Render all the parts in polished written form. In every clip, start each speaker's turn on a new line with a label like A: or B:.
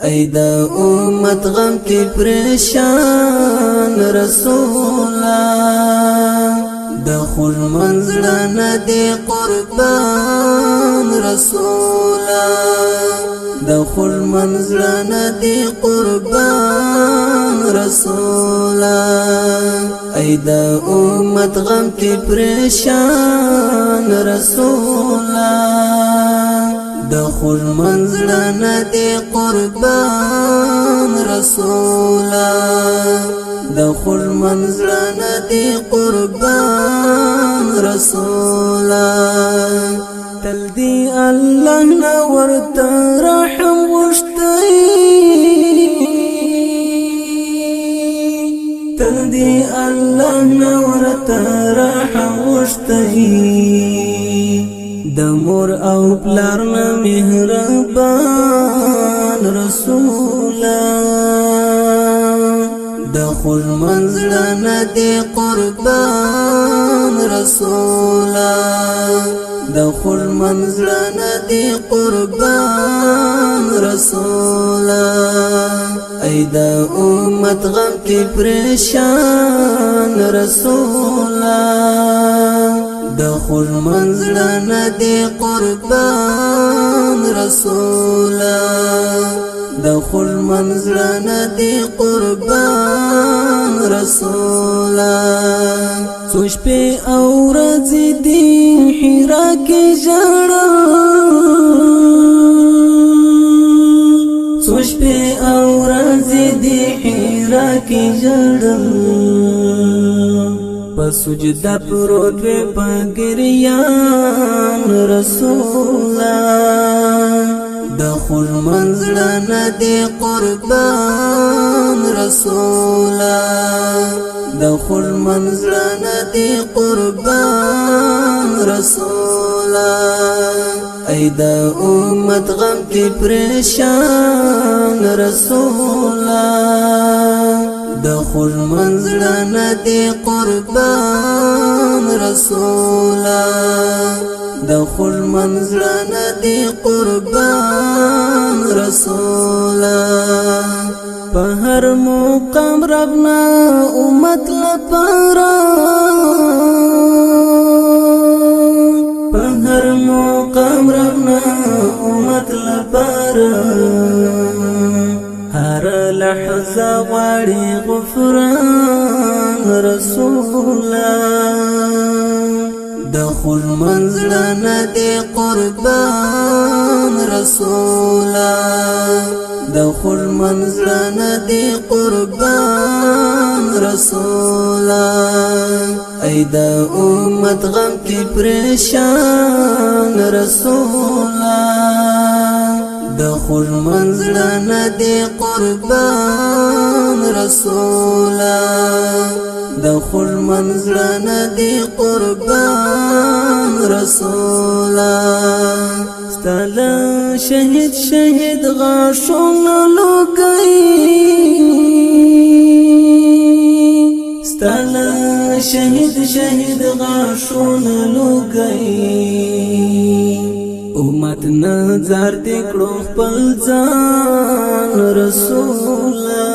A: ای د امت غم کی پریشان رسولا دخل منزلنا دی قربان رسولا دخل منزلنا دی قربان رسولا ای د امت غم کی پریشان رسولا دخل منزلنا دی قربان رسولا دخل منزلنا دی قربان رسولا تل دی اللہ نورت رحم غشتی تل دی اللہ نورت رحم غشتی د مور او پلار نه مهربان رسولا دخل منزلنا دی قربان رسولا دخل منزلنا دی قربان رسولا ای د امت غم کی پریشان رسولا دخل منزلنا دی قربان رسولا دخل منزلنا دی قربان رسولا سوچ پہ اورز دی حرا کی جڑا سوچ پہ اورز دی حرا کی جڑا سجدہ پروت وی پگریان رسولا دخل منزلنا دی قربان رسولا دخل منزلنا دی قربان رسولا ای د امت غم کی پریشان رسولا دخل منزلنا دی قربان رسولا دخل منزلنا دی قربان رسولا پہر مقام ربنا امت لپارا پہر مقام ربنا امت لپارا هر لحظه غواړي غفران رسولا دخل منزلنا دی قربان رسولا دخل منزلنا دی قربان رسولا ای د امت غم کی پریشان رسولا دخل منزلنا دی قربان رسولا دخل منزلنا دی قربان رسولا ستالا شهید شهید غاشون لوگئی ستالا شهید شهید غاشون لوگئی امت نظر دکڑو خپل ځان رسولا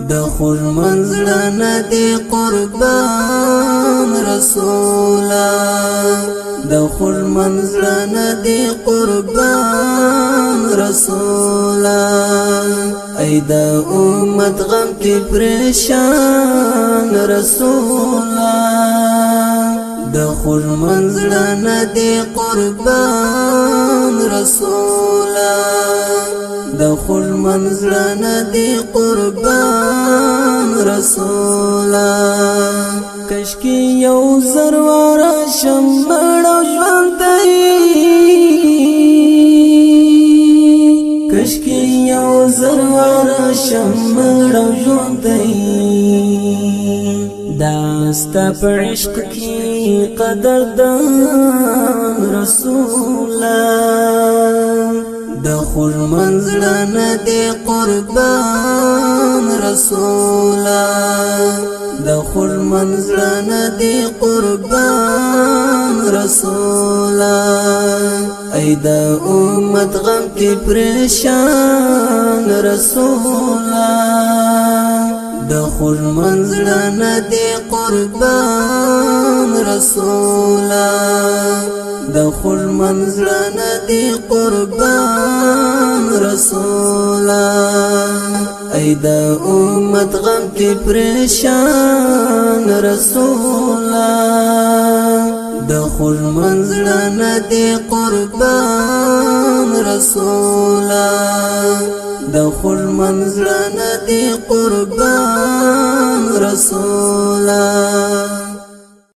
A: دخل منزلنا دی قربان رسولا دخل منزلنا دی قربان رسولا ای د امت غم کی پریشان رسولا دخل منزلنا دی قربان رسولا دخل منزلنا دی قربان رسولا کشکی یو زروارا شمبڑا ژوندی کشکی یو زروارا شمبڑا ژوندی داستا پر عشق کی قدردان رسولا دخل منزلنا دی قربان رسولا دخل منزلنا دی قربان رسولا ای دا امت غم کی پریشان رسولا د خوږ منزله ندی قربان رسولا د خوږ منزله ندی قربان رسولا ای دا امت غم کی پریشان رسولا د خوږ منزله ندی قربان رسولا د خوږ منزله ندی قربان رسولا